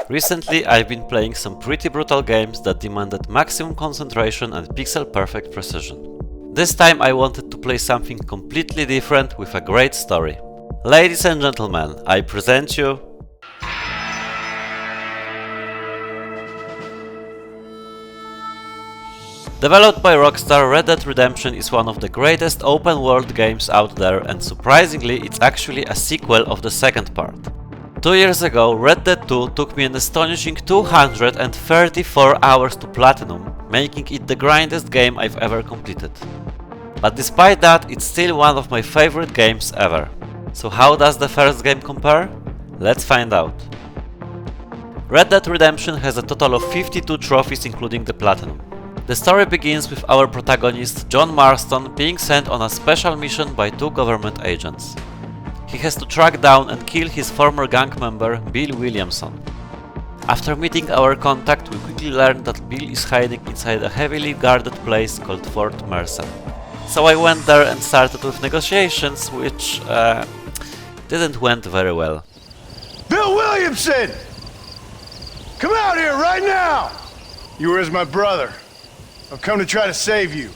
Recently I've been playing some pretty brutal games that demanded maximum concentration and pixel-perfect precision. This time I wanted to play something completely different with a great story. Ladies and gentlemen, I present you... Developed by Rockstar, Red Dead Redemption is one of the greatest open-world games out there, and surprisingly it's actually a sequel of the second part. 2 years ago, Red Dead 2 took me an astonishing 234 hours to platinum, making it the grindiest game I've ever completed. But despite that, it's still one of my favorite games ever. So how does the first game compare? Let's find out. Red Dead Redemption has a total of 52 trophies including the platinum. The story begins with our protagonist John Marston being sent on a special mission by 2 government agents. He has to track down and kill his former gang member Bill Williamson. After meeting our contact, we quickly learn that Bill is hiding inside a heavily guarded place called Fort Mercer. So I went there and started with negotiations, which didn't went very well. Bill Williamson! Come out here right now! You were as my brother. I've come to try to save you.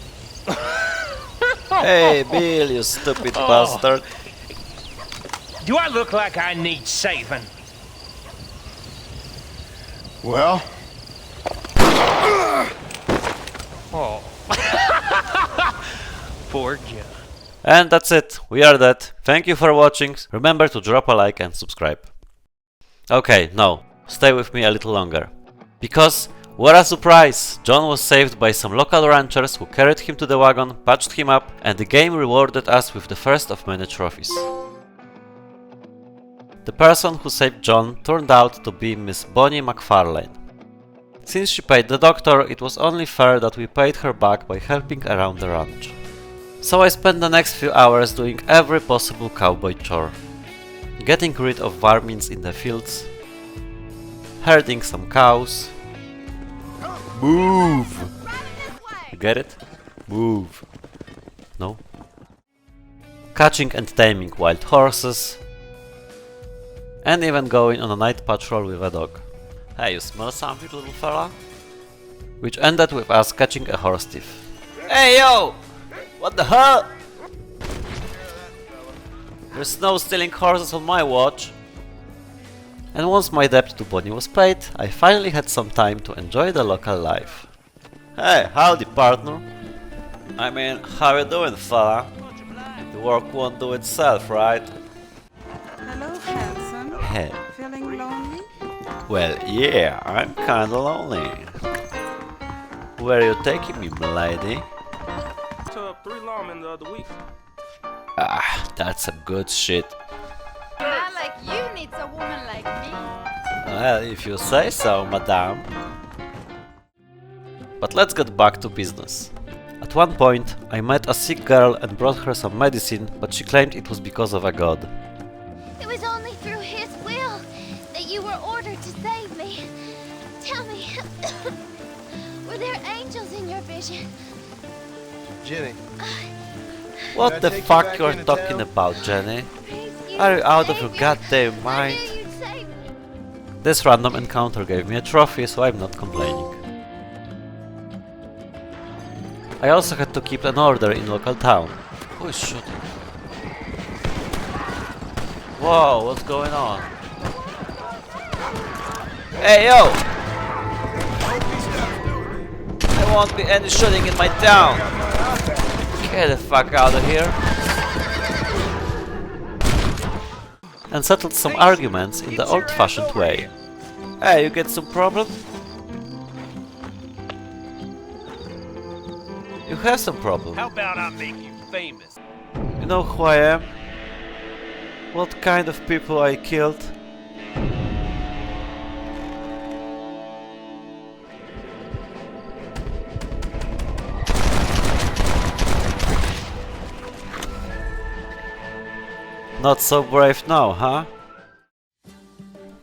Hey Bill, you stupid bastard. Do I look like I need saving? Well? Oh. Poor John. And that's it, we are dead. Thank you for watching, remember to drop a like and subscribe. Okay, no, stay with me a little longer. Because, what a surprise! John was saved by some local ranchers who carried him to the wagon, patched him up, and the game rewarded us with the first of many trophies. The person who saved John turned out to be Miss Bonnie McFarlane. Since she paid the doctor, it was only fair that we paid her back by helping around the ranch. So I spent the next few hours doing every possible cowboy chore. Getting rid of varmints in the fields, herding some cows. Move! You get it? Move. No? Catching and taming wild horses. And even going on a night patrol with a dog. Hey, you smell something, little fella? Which ended with us catching a horse thief. Hey yo! What the hell? There's no stealing horses on my watch. And once my debt to Bonnie was paid, I finally had some time to enjoy the local life. Hey, howdy partner. I mean, how you doing, fella? The work won't do itself, right? Hello, handsome. Hey. Feeling lonely? Well, yeah, I'm kinda lonely. Where are you taking me, m'lady? Took 3 lawmen the other week. Ah, that's some good shit. A man like you needs a woman like me. Well, if you say so, madame. But let's get back to business. At one point, I met a sick girl and brought her some medicine, but she claimed it was because of a god. It was only through his will that you were ordered to save me. Tell me, were there angels in your vision? Jenny. What the fuck you're talking about, Jenny? Are you out of your goddamn mind? This random encounter gave me a trophy, so I'm not complaining. I also had to keep an order in local town. Who is shooting? Whoa, what's going on? Hey yo! There won't be any shooting in my town! Get the fuck out of here! And settled some arguments in the old-fashioned way. Hey, you get some problem? You have some problem. How about I make you famous? You know who I am? What kind of people I killed? Not so brave now, huh?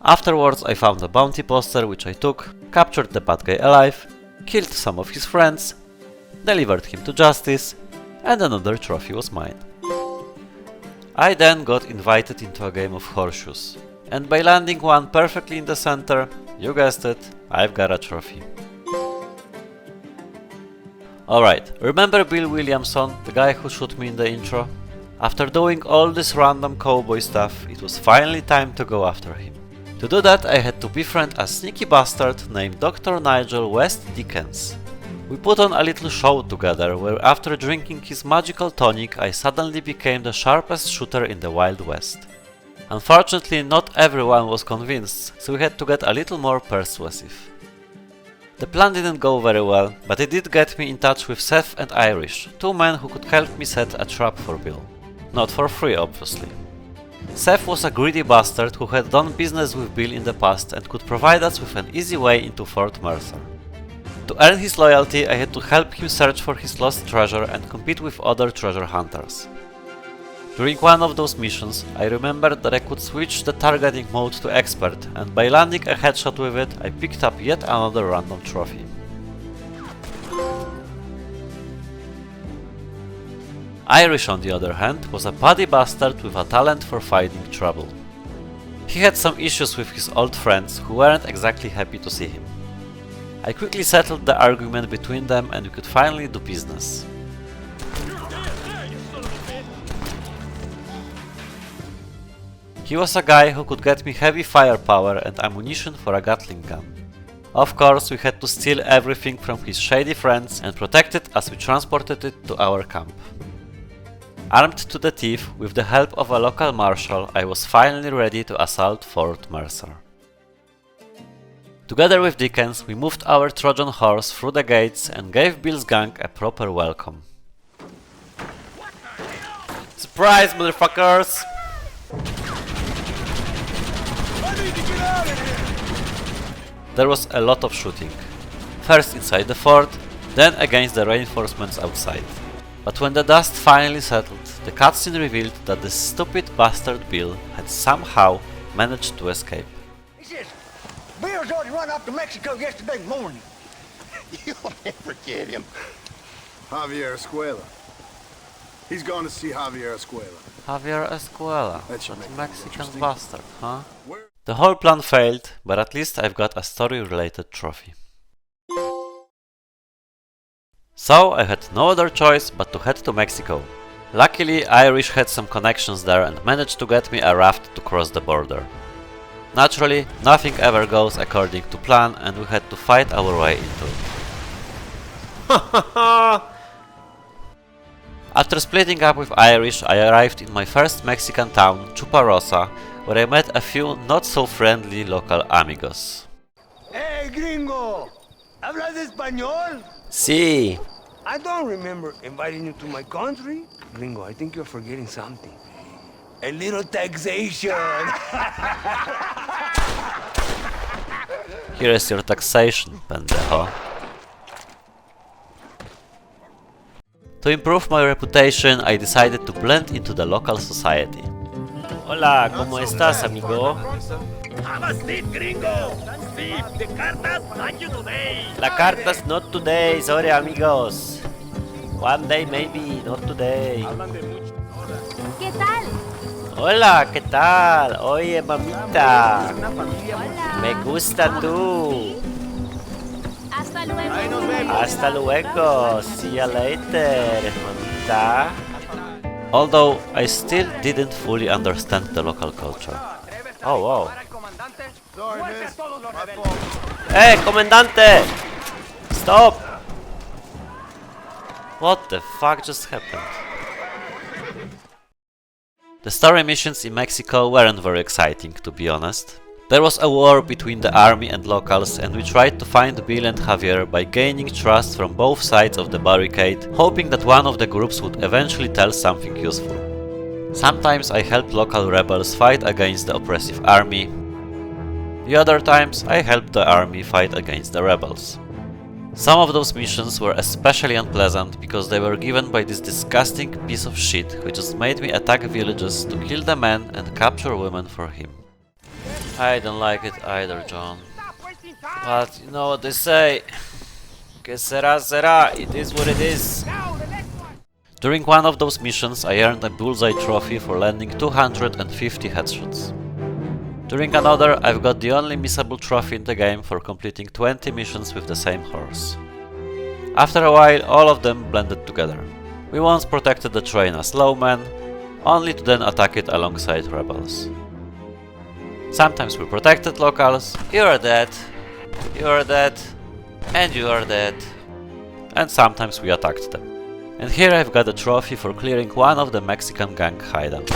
Afterwards I found a bounty poster which I took, captured the bad guy alive, killed some of his friends, delivered him to justice, and another trophy was mine. I then got invited into a game of horseshoes, and by landing one perfectly in the center, You guessed it, I've got a trophy. Alright, remember Bill Williamson, the guy who shot me in the intro? After doing all this random cowboy stuff, it was finally time to go after him. To do that, I had to befriend a sneaky bastard named Dr. Nigel West Dickens. We put on a little show together, where after drinking his magical tonic, I suddenly became the sharpest shooter in the Wild West. Unfortunately, not everyone was convinced, so we had to get a little more persuasive. The plan didn't go very well, but it did get me in touch with Seth and Irish, two men who could help me set a trap for Bill. Not for free, obviously. Seth was a greedy bastard who had done business with Bill in the past and could provide us with an easy way into Fort Mercer. To earn his loyalty, I had to help him search for his lost treasure and compete with other treasure hunters. During one of those missions, I remembered that I could switch the targeting mode to expert, and by landing a headshot with it, I picked up yet another random trophy. Irish, on the other hand, was a puddy bastard with a talent for finding trouble. He had some issues with his old friends who weren't exactly happy to see him. I quickly settled the argument between them and we could finally do business. He was a guy who could get me heavy firepower and ammunition for a Gatling gun. Of course, we had to steal everything from his shady friends and protect it as we transported it to our camp. Armed to the teeth, with the help of a local marshal, I was finally ready to assault Fort Mercer. Together with Dickens, we moved our Trojan horse through the gates and gave Bill's gang a proper welcome. Surprise, motherfuckers! I need to get out of here! There was a lot of shooting. First inside the fort, then against the reinforcements outside. But when the dust finally settled, the cutscene revealed that the stupid bastard Bill had somehow managed to escape. He says, Bill's already run off to Mexico yesterday morning. You'll never get him. Javier Escuela. He's gone to see Javier Escuela. Javier Escuela, That should that make it Mexican interesting. bastard, huh? Where? The whole plan failed, but at least I've got a story-related trophy. So I had no other choice but to head to Mexico. Luckily, Irish had some connections there and managed to get me a raft to cross the border. Naturally, nothing ever goes according to plan and we had to fight our way into it. After splitting up with Irish, I arrived in my first Mexican town, Chuparosa, where I met a few not so friendly local amigos. Hey, gringo! ¿Hablas español? Sí. I don't remember inviting you to my country. Gringo, I think you're forgetting something. A little taxation. Here is your taxation, pendejo. To improve my reputation, I decided to blend into the local society. Hola, ¿cómo estás, amigo? La cartas not today, sorry, amigos. One day maybe, not today. ¿Qué tal? Hola, ¿qué tal? Oye, mamita. Me gusta tú. Hasta luego. Hasta luego. See you later, mamita. Although I still didn't fully understand the local culture. Oh wow. Sorry, miss. My fault. Hey, comandante! Stop! What the fuck just happened? The story missions in Mexico weren't very exciting, to be honest. There was a war between the army and locals, and we tried to find Bill and Javier by gaining trust from both sides of the barricade, hoping that one of the groups would eventually tell something useful. Sometimes I helped local rebels fight against the oppressive army. The other times I helped the army fight against the rebels. Some of those missions were especially unpleasant because they were given by this disgusting piece of shit who just made me attack villages to kill the men and capture women for him. I don't like it either, John. But you know what they say. Que sera sera, it is what it is. During one of those missions I earned a bullseye trophy for landing 250 headshots. During another, I've got the only missable trophy in the game for completing 20 missions with the same horse. After a while, all of them blended together. We once protected the train as lawmen, only to then attack it alongside rebels. Sometimes we protected locals. You are dead, you are dead, and you are dead. And sometimes we attacked them. And here I've got a trophy for clearing one of the Mexican gang hideouts.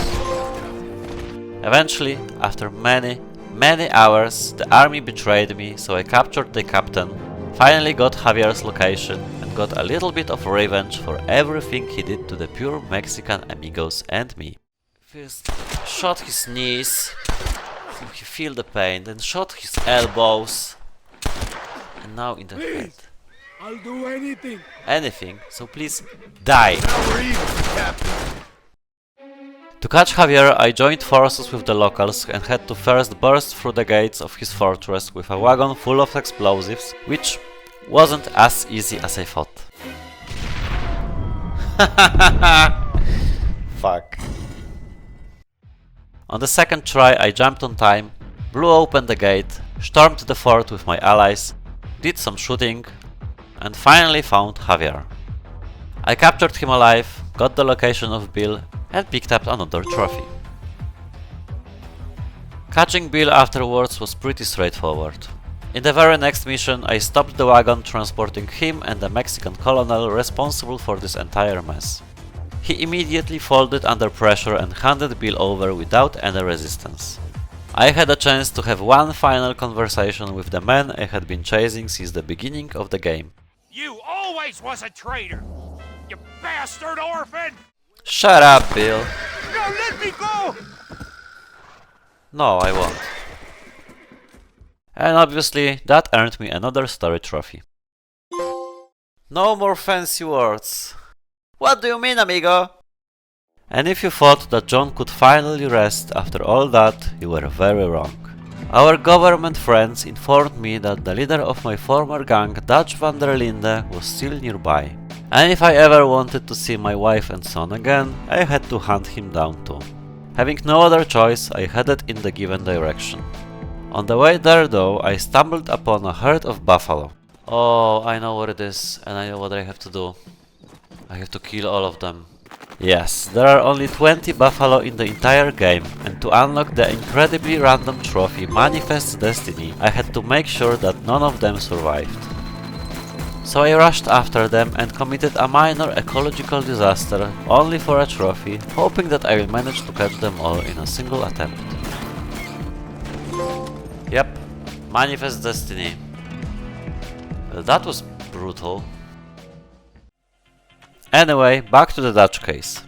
Eventually, after many hours, the army betrayed me, so I captured the captain, finally got Javier's location, and got a little bit of revenge for everything he did to the pure Mexican amigos and me. First, shot his knees, so he feel the pain, then shot his elbows, and now in the head. I'll do anything. Anything, so please die. Now we're even, Captain. To catch Javier, I joined forces with the locals and had to first burst through the gates of his fortress with a wagon full of explosives, which wasn't as easy as I thought. Fuck. On the second try, I jumped on time, blew open the gate, stormed the fort with my allies, did some shooting, and finally found Javier. I captured him alive, got the location of Bill, and picked up another trophy. Catching Bill afterwards was pretty straightforward. In the very next mission, I stopped the wagon transporting him and the Mexican colonel responsible for this entire mess. He immediately folded under pressure and handed Bill over without any resistance. I had a chance to have one final conversation with the man I had been chasing since the beginning of the game. You always was a traitor! You bastard orphan! Shut up, Bill. Now let me go! No, I won't. And obviously, that earned me another story trophy. No more fancy words. What do you mean, amigo? And if you thought that John could finally rest after all that, you were very wrong. Our government friends informed me that the leader of my former gang, Dutch van der Linde, was still nearby. And if I ever wanted to see my wife and son again, I had to hunt him down too. Having no other choice, I headed in the given direction. On the way there though, I stumbled upon a herd of buffalo. Oh, I know what it is, and I know what I have to do. I have to kill all of them. Yes, there are only 20 buffalo in the entire game, and to unlock the incredibly random trophy Manifest's Destiny, I had to make sure that none of them survived. So I rushed after them and committed a minor ecological disaster, only for a trophy, hoping that I will manage to catch them all in a single attempt. Yep, Manifest Destiny. Well, that was brutal. Anyway, back to the Dutch case.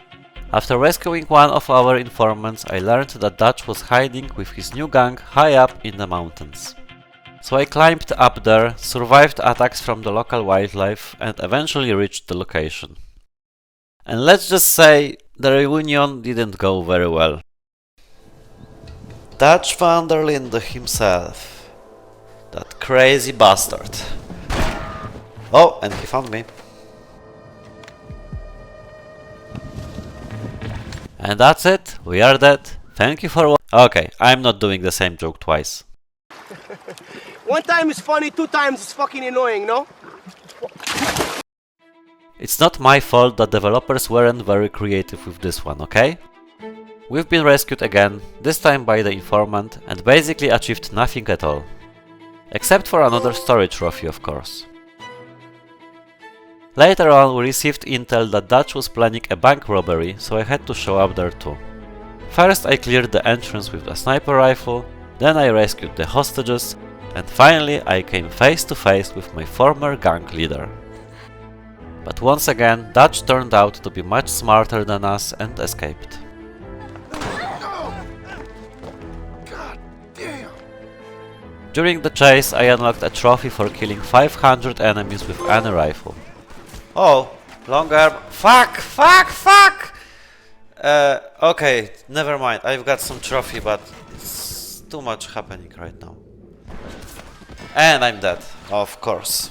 After rescuing one of our informants, I learned that Dutch was hiding with his new gang high up in the mountains. So I climbed up there, survived attacks from the local wildlife, and eventually reached the location. And let's just say, the reunion didn't go very well. Dutch van der Linde himself. That crazy bastard. Oh, and he found me. And that's it, we are dead. Thank you for watching. Okay, I'm not doing the same joke twice. One time is funny, two times is fucking annoying, no? It's not my fault that developers weren't very creative with this one, okay? We've been rescued again, this time by the informant, and basically achieved nothing at all. Except for another story trophy, of course. Later on, we received intel that Dutch was planning a bank robbery, so I had to show up there too. First I cleared the entrance with a sniper rifle, then I rescued the hostages, and finally I came face to face with my former gang leader. But once again, Dutch turned out to be much smarter than us and escaped. God damn. During the chase, I unlocked a trophy for killing 500 enemies with any rifle. Oh, long arm. Fuck! Okay, never mind. I've got some trophy, but it's too much happening right now. And I'm dead, of course.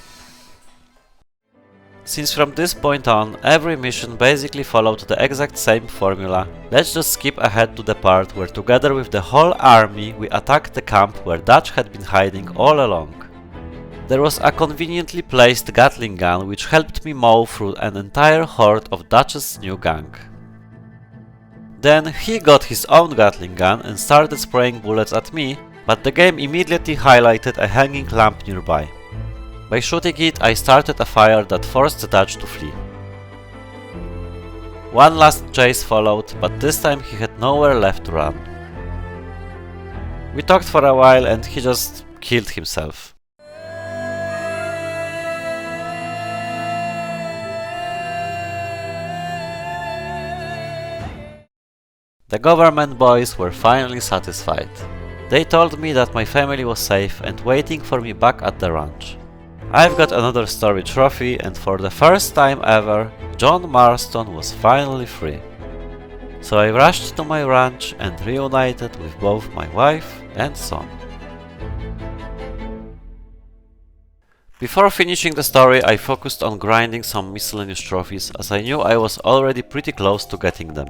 Since from this point on, every mission basically followed the exact same formula, let's just skip ahead to the part where together with the whole army we attacked the camp where Dutch had been hiding all along. There was a conveniently placed Gatling gun which helped me mow through an entire horde of Dutch's new gang. Then he got his own Gatling gun and started spraying bullets at me, but the game immediately highlighted a hanging lamp nearby. By shooting it, I started a fire that forced Dutch to flee. One last chase followed, but this time he had nowhere left to run. We talked for a while and he just killed himself. The government boys were finally satisfied. They told me that my family was safe and waiting for me back at the ranch. I've got another story trophy, and for the first time ever, John Marston was finally free. So I rushed to my ranch and reunited with both my wife and son. Before finishing the story, I focused on grinding some miscellaneous trophies, as I knew I was already pretty close to getting them.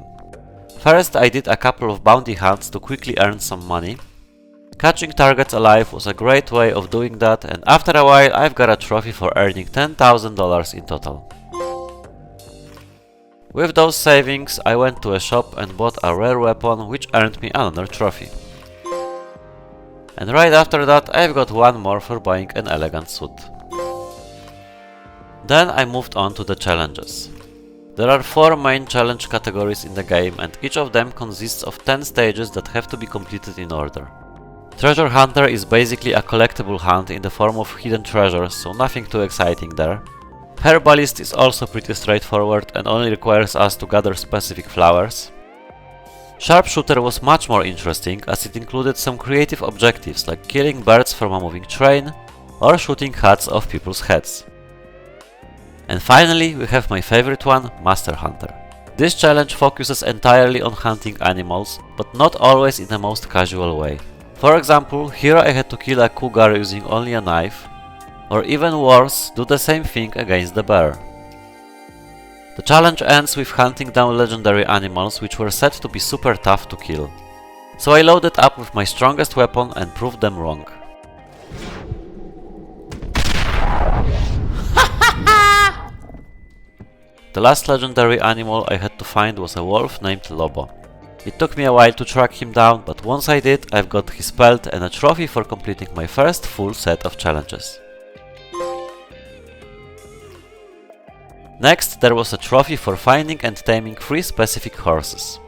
First, I did a couple of bounty hunts to quickly earn some money. Catching targets alive was a great way of doing that, and after a while I've got a trophy for earning $10,000 in total. With those savings, I went to a shop and bought a rare weapon which earned me another trophy. And right after that I've got one more for buying an elegant suit. Then I moved on to the challenges. There are 4 main challenge categories in the game, and each of them consists of 10 stages that have to be completed in order. Treasure Hunter is basically a collectible hunt in the form of hidden treasures, so nothing too exciting there. Herbalist is also pretty straightforward and only requires us to gather specific flowers. Sharpshooter was much more interesting, as it included some creative objectives like killing birds from a moving train or shooting hats off people's heads. And finally we have my favorite one, Master Hunter. This challenge focuses entirely on hunting animals, but not always in the most casual way. For example, here I had to kill a cougar using only a knife, or even worse, do the same thing against the bear. The challenge ends with hunting down legendary animals which were said to be super tough to kill. So I loaded up with my strongest weapon and proved them wrong. The last legendary animal I had to find was a wolf named Lobo. It took me a while to track him down, but once I did, I've got his pelt and a trophy for completing my first full set of challenges. Next, there was a trophy for finding and taming 3 specific horses.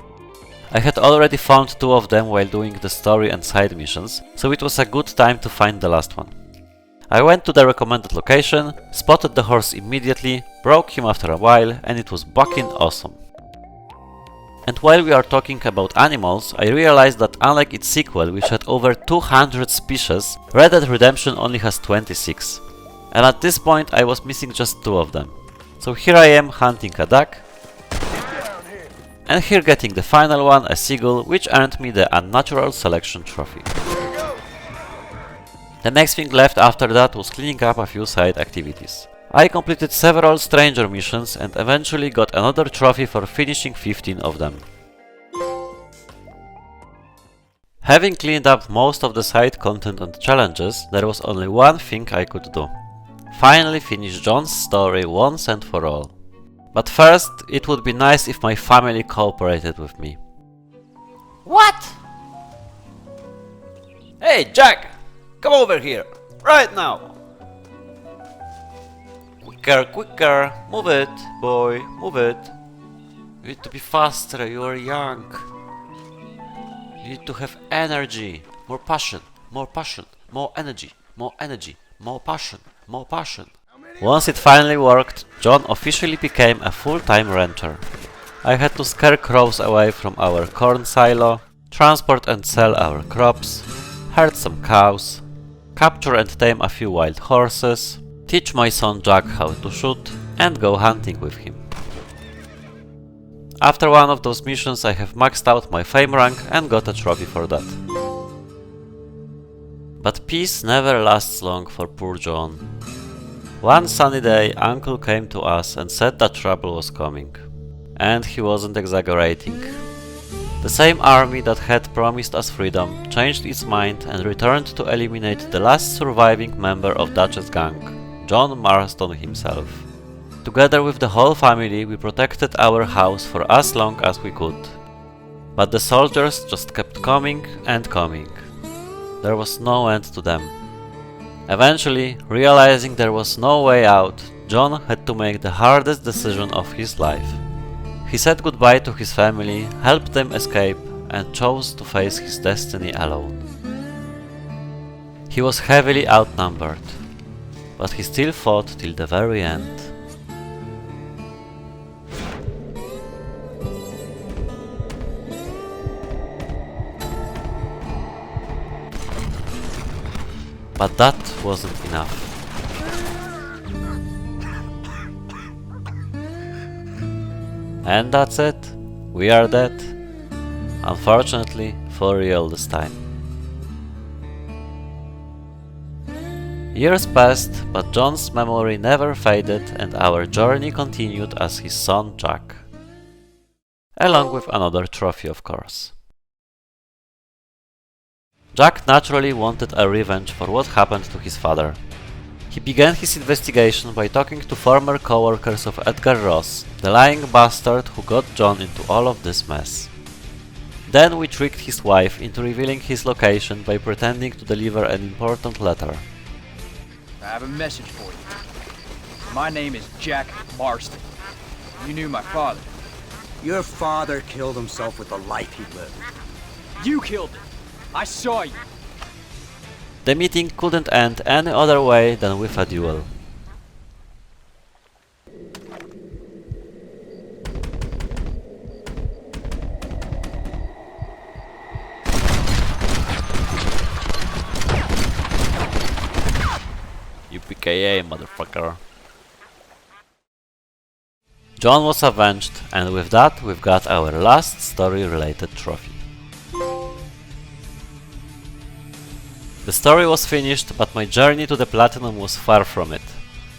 I had already found 2 of them while doing the story and side missions, so it was a good time to find the last one. I went to the recommended location, spotted the horse immediately, broke him after a while, and it was bucking awesome. And while we are talking about animals, I realized that unlike its sequel, which had over 200 species, Red Dead Redemption only has 26. And at this point I was missing just 2 of them. So here I am hunting a duck, and here getting the final one, a seagull, which earned me the Unnatural Selection trophy. The next thing left after that was cleaning up a few side activities. I completed several stranger missions and eventually got another trophy for finishing 15 of them. Having cleaned up most of the side content and challenges, there was only one thing I could do. Finally finish John's story once and for all. But first, it would be nice if my family cooperated with me. What? Hey, Jack! Come over here! Right now! Quicker, quicker! Move it, boy, move it! You need to be faster, you are young. You need to have energy, more passion, more energy, more energy, more passion, more passion. Once it finally worked, John officially became a full-time rancher. I had to scare crows away from our corn silo, transport and sell our crops, herd some cows, capture and tame a few wild horses, teach my son Jack how to shoot, and go hunting with him. After one of those missions I have maxed out my fame rank and got a trophy for that. But peace never lasts long for poor John. One sunny day, Uncle came to us and said that trouble was coming. And he wasn't exaggerating. The same army that had promised us freedom changed its mind and returned to eliminate the last surviving member of Dutch's gang, John Marston himself. Together with the whole family, we protected our house for as long as we could. But the soldiers just kept coming and coming. There was no end to them. Eventually, realizing there was no way out, John had to make the hardest decision of his life. He said goodbye to his family, helped them escape, and chose to face his destiny alone. He was heavily outnumbered, but he still fought till the very end. But that wasn't enough. And that's it. We are dead. Unfortunately, for real this time. Years passed, but John's memory never faded and our journey continued as his son Jack. Along with another trophy, of course. Jack naturally wanted a revenge for what happened to his father. He began his investigation by talking to former co-workers of Edgar Ross, the lying bastard who got John into all of this mess. Then we tricked his wife into revealing his location by pretending to deliver an important letter. I have a message for you. My name is Jack Marston. You knew my father. Your father killed himself with the life he lived. You killed him. I saw you. The meeting couldn't end any other way than with a duel. UPKA, motherfucker. John was avenged, and with that we've got our last story-related trophy. The story was finished, but my journey to the platinum was far from it.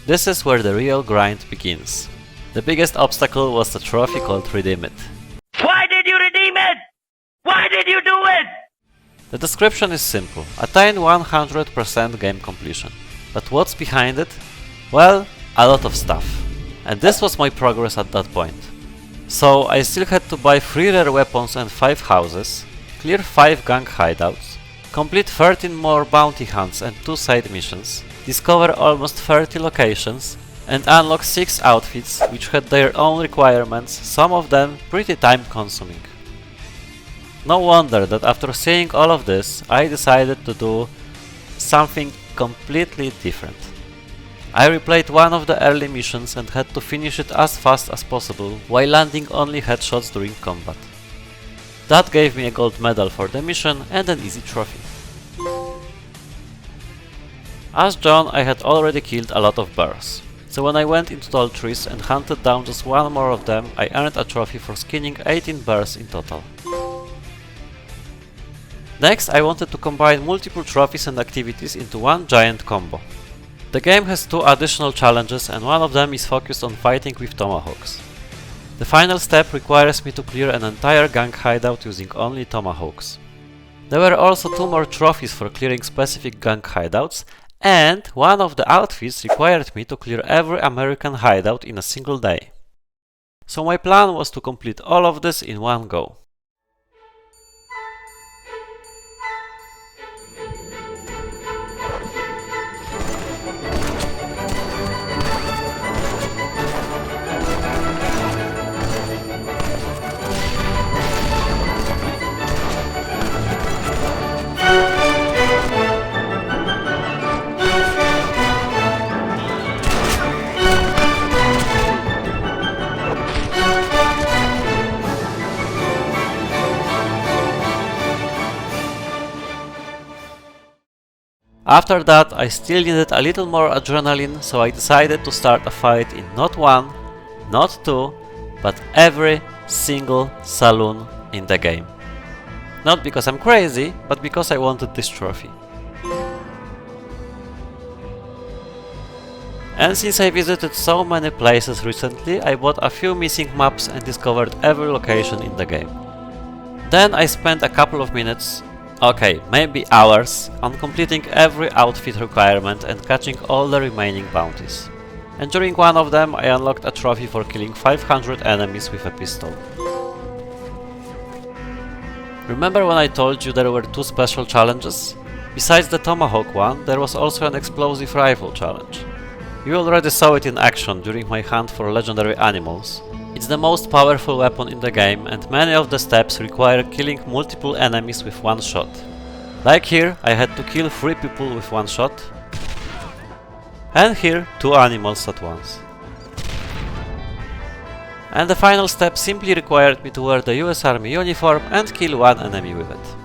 This is where the real grind begins. The biggest obstacle was the trophy called Redeem It. Why did you redeem it? Why did you do it? The description is simple. Attain 100% game completion. But what's behind it? Well, a lot of stuff. And this was my progress at that point. So I still had to buy 3 rare weapons and 5 houses, clear 5 gang hideouts, complete 13 more bounty hunts and 2 side missions, discover almost 30 locations, and unlock 6 outfits which had their own requirements, some of them pretty time consuming. No wonder that after seeing all of this, I decided to do something completely different. I replayed one of the early missions and had to finish it as fast as possible while landing only headshots during combat. That gave me a gold medal for the mission and an easy trophy. As John, I had already killed a lot of bears, so when I went into tall trees and hunted down just one more of them, I earned a trophy for skinning 18 bears in total. Next, I wanted to combine multiple trophies and activities into one giant combo. The game has 2 additional challenges and one of them is focused on fighting with tomahawks. The final step requires me to clear an entire gang hideout using only tomahawks. There were also 2 more trophies for clearing specific gang hideouts, and one of the outfits required me to clear every American hideout in a single day. So my plan was to complete all of this in one go. After that, I still needed a little more adrenaline, so I decided to start a fight in not 1, not 2, but every single saloon in the game. Not because I'm crazy, but because I wanted this trophy. And since I visited so many places recently, I bought a few missing maps and discovered every location in the game. Then I spent a couple of minutes, okay, maybe hours, on completing every outfit requirement and catching all the remaining bounties. And during one of them I unlocked a trophy for killing 500 enemies with a pistol. Remember when I told you there were 2 special challenges? Besides the Tomahawk one, there was also an explosive rifle challenge. You already saw it in action during my hunt for legendary animals. It's the most powerful weapon in the game and many of the steps require killing multiple enemies with one shot. Like here, I had to kill 3 people with one shot, and here 2 animals at once. And the final step simply required me to wear the US Army uniform and kill 1 enemy with it.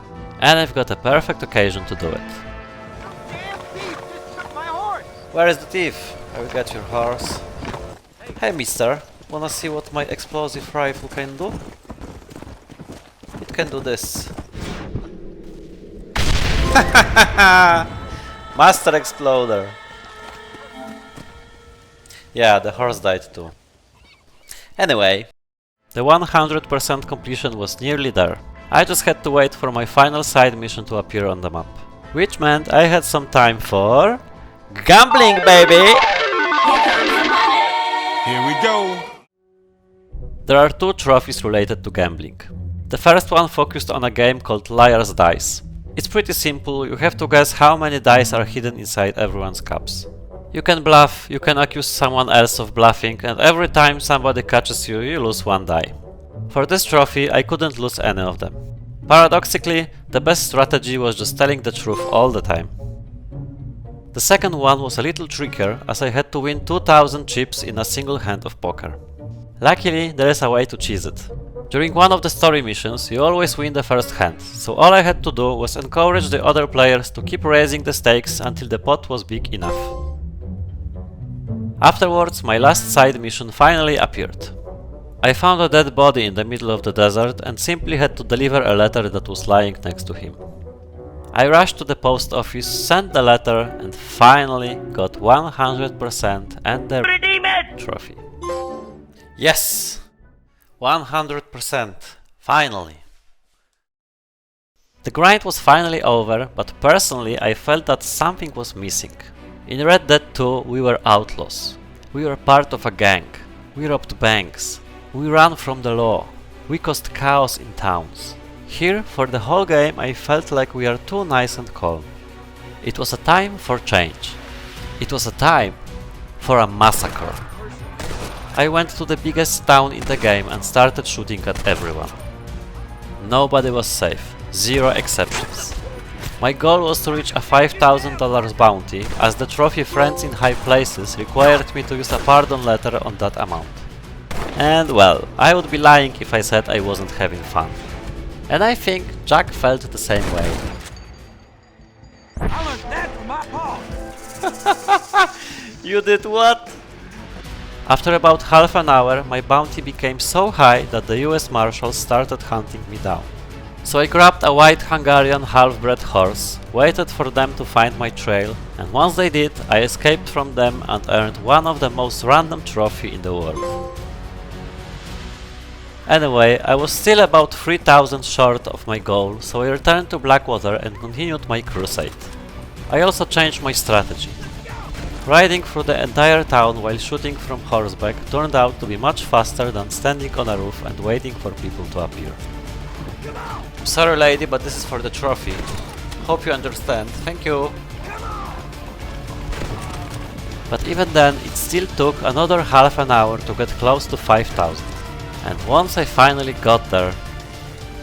And I've got a perfect occasion to do it. Where is the thief? I will get your horse. Hey mister, wanna see what my explosive rifle can do? It can do this. Master Exploder. Yeah, the horse died too. Anyway, the 100% completion was nearly there. I just had to wait for my final side mission to appear on the map. Which meant I had some time for... gambling, baby! Here we go! There are 2 trophies related to gambling. The first one focused on a game called Liar's Dice. It's pretty simple, you have to guess how many dice are hidden inside everyone's cups. You can bluff, you can accuse someone else of bluffing, and every time somebody catches you, you lose 1 die. For this trophy, I couldn't lose any of them. Paradoxically, the best strategy was just telling the truth all the time. The second one was a little trickier, as I had to win 2000 chips in a single hand of poker. Luckily, there is a way to cheese it. During one of the story missions, you always win the first hand, so all I had to do was encourage the other players to keep raising the stakes until the pot was big enough. Afterwards, my last side mission finally appeared. I found a dead body in the middle of the desert and simply had to deliver a letter that was lying next to him. I rushed to the post office, sent the letter, and finally got 100% and the trophy. Yes! 100%. Finally! The grind was finally over, but personally I felt that something was missing. In Red Dead 2 we were outlaws. We were part of a gang. We robbed banks. We ran from the law. We caused chaos in towns. Here, for the whole game, I felt like we are too nice and calm. It was a time for change. It was a time for a massacre. I went to the biggest town in the game and started shooting at everyone. Nobody was safe. 0 exceptions. My goal was to reach a $5,000 bounty, as the trophy Friends in High Places required me to use a pardon letter on that amount. And well, I would be lying if I said I wasn't having fun. And I think Jack felt the same way. I learned that from my pa. You did what? After about half an hour, my bounty became so high that the US Marshals started hunting me down. So I grabbed a white Hungarian half-bred horse, waited for them to find my trail, and once they did, I escaped from them and earned one of the most random trophies in the world. Anyway, I was still about 3000 short of my goal, so I returned to Blackwater and continued my crusade. I also changed my strategy. Riding through the entire town while shooting from horseback turned out to be much faster than standing on a roof and waiting for people to appear. Sorry lady, but this is for the trophy. Hope you understand. Thank you. But even then, it still took another half an hour to get close to 5000. And once I finally got there,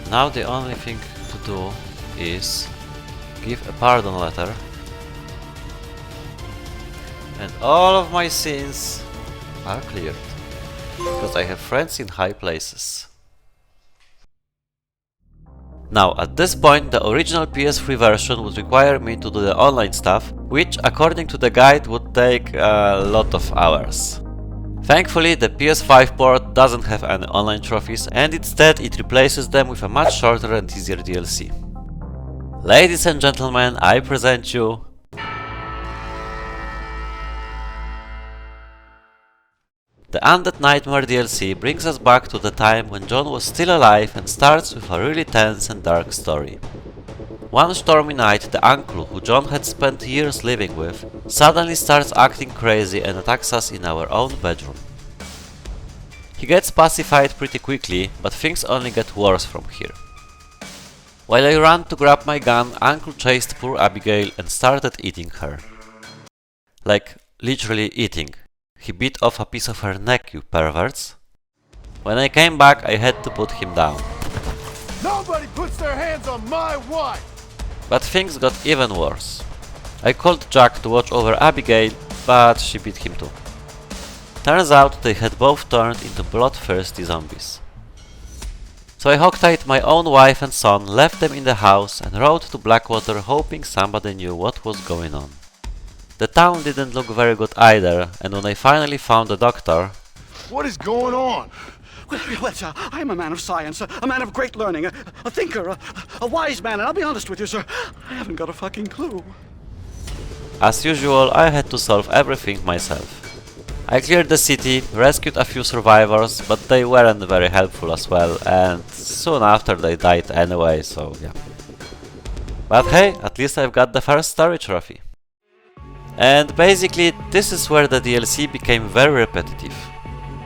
now the only thing to do is give a pardon letter, and all of my sins are cleared, because I have friends in high places. Now, at this point, the original PS3 version would require me to do the online stuff, which, according to the guide, would take a lot of hours. Thankfully, the PS5 port doesn't have any online trophies, and instead it replaces them with a much shorter and easier DLC. Ladies and gentlemen, I present you The Undead Nightmare DLC brings us back to the time when John was still alive and starts with a really tense and dark story. One stormy night, the uncle who John had spent years living with suddenly starts acting crazy and attacks us in our own bedroom. He gets pacified pretty quickly, but things only get worse from here. While I ran to grab my gun, Uncle chased poor Abigail and started eating her. Like, literally eating. He bit off a piece of her neck, you perverts. When I came back, I had to put him down. Nobody puts their hands on my wife! But things got even worse. I called Jack to watch over Abigail, but she beat him too. Turns out they had both turned into bloodthirsty zombies. So I hogtied my own wife and son, left them in the house and rode to Blackwater hoping somebody knew what was going on. The town didn't look very good either, and when I finally found the doctor... What is going on? Well, sir, I'm a man of science, a man of great learning, a thinker, a wise man, and I'll be honest with you, sir, I haven't got a fucking clue. As usual, I had to solve everything myself. I cleared the city, rescued a few survivors, but they weren't very helpful as well, and soon after they died anyway, so yeah. But hey, at least I've got the first story trophy. And basically, this is where the DLC became very repetitive.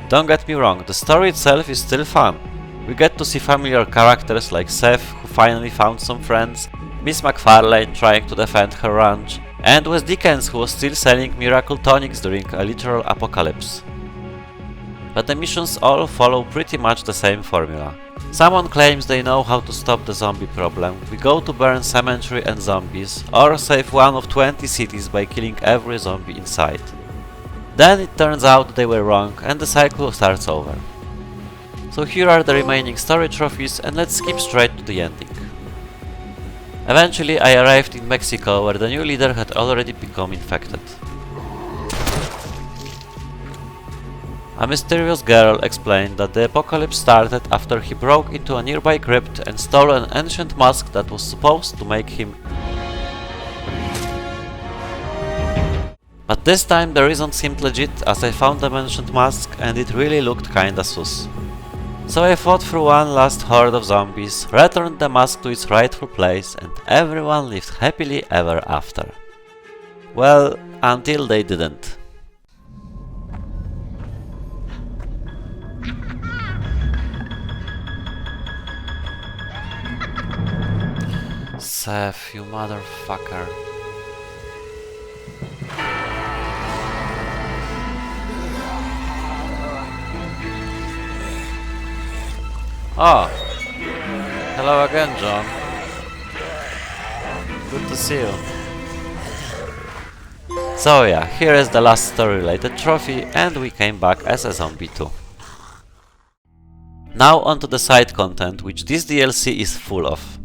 Don't get me wrong, the story itself is still fun. We get to see familiar characters like Seth, who finally found some friends, Miss McFarlane trying to defend her ranch, and Wes Dickens, who was still selling miracle tonics during a literal apocalypse. But the missions all follow pretty much the same formula. Someone claims they know how to stop the zombie problem, we go to burn cemetery and zombies, or save one of 20 cities by killing every zombie inside. Then it turns out they were wrong and the cycle starts over. So here are the remaining story trophies and let's skip straight to the ending. Eventually I arrived in Mexico where the new leader had already become infected. A mysterious girl explained that the apocalypse started after he broke into a nearby crypt and stole an ancient mask that was supposed to make him... But this time the reason seemed legit as I found the ancient mask and it really looked kinda sus. So I fought through one last horde of zombies, returned the mask to its rightful place and everyone lived happily ever after. Well, until they didn't. Seth, you motherfucker. Oh, hello again, John. Good to see you. So yeah, here is the last story-related trophy, and we came back as a zombie too. Now onto the side content, which this DLC is full of.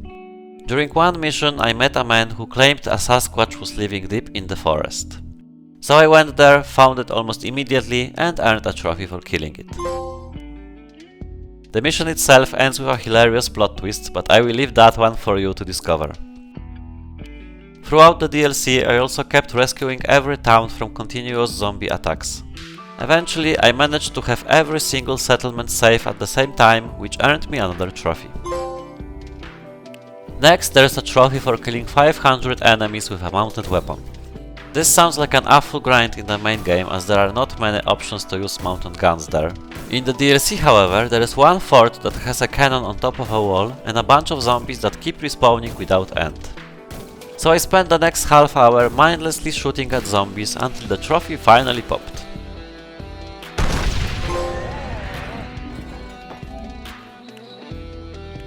During one mission I met a man who claimed a Sasquatch was living deep in the forest. So I went there, found it almost immediately, and earned a trophy for killing it. The mission itself ends with a hilarious plot twist, but I will leave that one for you to discover. Throughout the DLC I also kept rescuing every town from continuous zombie attacks. Eventually I managed to have every single settlement safe at the same time, which earned me another trophy. Next there's a trophy for killing 500 enemies with a mounted weapon. This sounds like an awful grind in the main game as there are not many options to use mounted guns there. In the DLC however, there is one fort that has a cannon on top of a wall and a bunch of zombies that keep respawning without end. So I spent the next half hour mindlessly shooting at zombies until the trophy finally popped.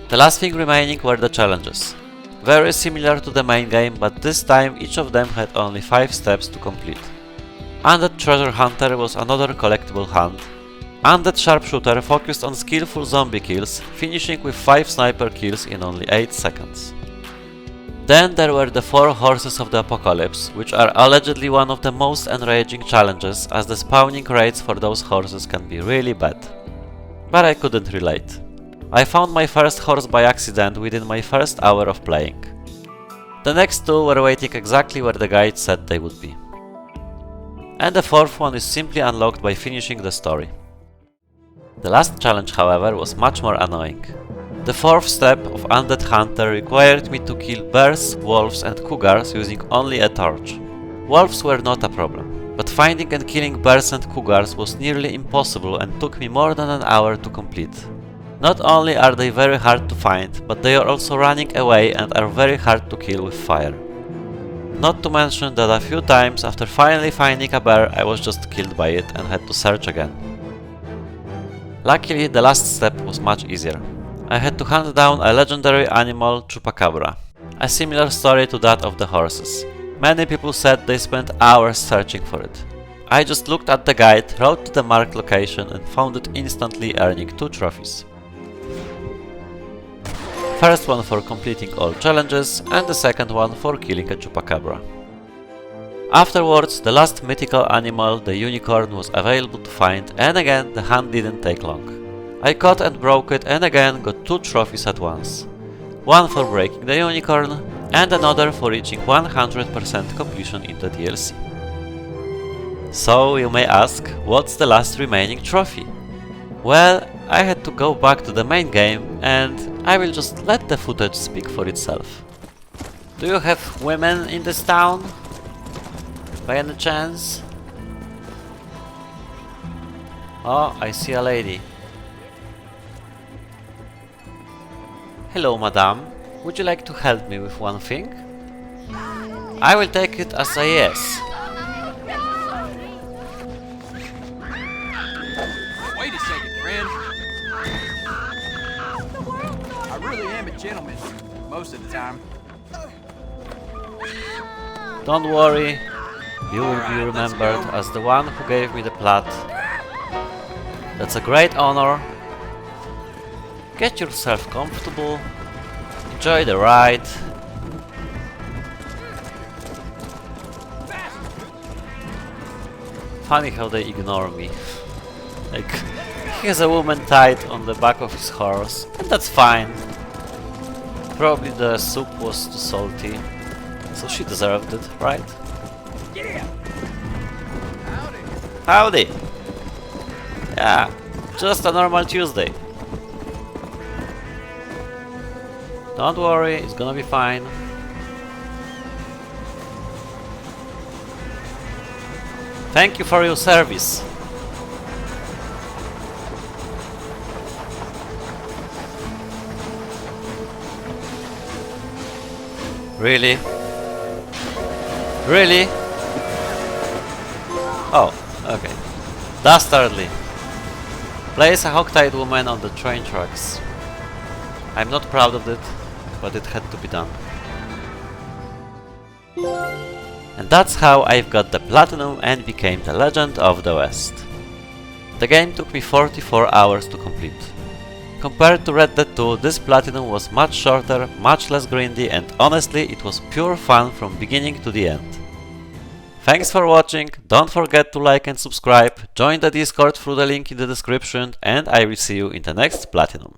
The last thing remaining were the challenges. Very similar to the main game, but this time each of them had only 5 steps to complete. Undead Treasure Hunter was another collectible hunt. Undead Sharpshooter focused on skillful zombie kills, finishing with 5 sniper kills in only 8 seconds. Then there were the 4 Horses of the Apocalypse, which are allegedly one of the most enraging challenges as the spawning rates for those horses can be really bad. But I couldn't relate. I found my first horse by accident within my first hour of playing. The next 2 were waiting exactly where the guide said they would be. And the 4th one is simply unlocked by finishing the story. The last challenge, however, was much more annoying. The fourth step of Undead Hunter required me to kill bears, wolves and cougars using only a torch. Wolves were not a problem, but finding and killing bears and cougars was nearly impossible and took me more than an hour to complete. Not only are they very hard to find, but they are also running away and are very hard to kill with fire. Not to mention that a few times after finally finding a bear I was just killed by it and had to search again. Luckily the last step was much easier. I had to hunt down a legendary animal, chupacabra. A similar story to that of the horses. Many people said they spent hours searching for it. I just looked at the guide, rode to the marked location and found it instantly, earning 2 trophies. First one for completing all challenges and the second one for killing a chupacabra. Afterwards, the last mythical animal, the unicorn, was available to find, and again the hunt didn't take long. I caught and broke it and again got 2 trophies at once. One for breaking the unicorn and another for reaching 100% completion in the DLC. So you may ask, what's the last remaining trophy? Well, I had to go back to the main game and I will just let the footage speak for itself. Do you have women in this town? By any chance? Oh, I see a lady. Hello, madame. Would you like to help me with one thing? I will take it as a yes. Wait a second, friend. I really am a gentleman, most of the time. Don't worry, you will be remembered as the one who gave me the plot. That's a great honor. Get yourself comfortable, enjoy the ride. Funny how they ignore me. Like, he has a woman tied on the back of his horse, and that's fine. Probably the soup was too salty, so she deserved it, right? Yeah. Howdy! Yeah, just a normal Tuesday. Don't worry, it's gonna be fine. Thank you for your service. Really? Really? Oh, okay. Dastardly. Place a hog-tied woman on the train tracks. I'm not proud of it, but it had to be done. And that's how I've got the platinum and became the Legend of the West. The game took me 44 hours to complete. Compared to Red Dead 2, this platinum was much shorter, much less grindy, and honestly it was pure fun from beginning to the end. Thanks for watching, don't forget to like and subscribe, join the Discord through the link in the description, and I will see you in the next platinum.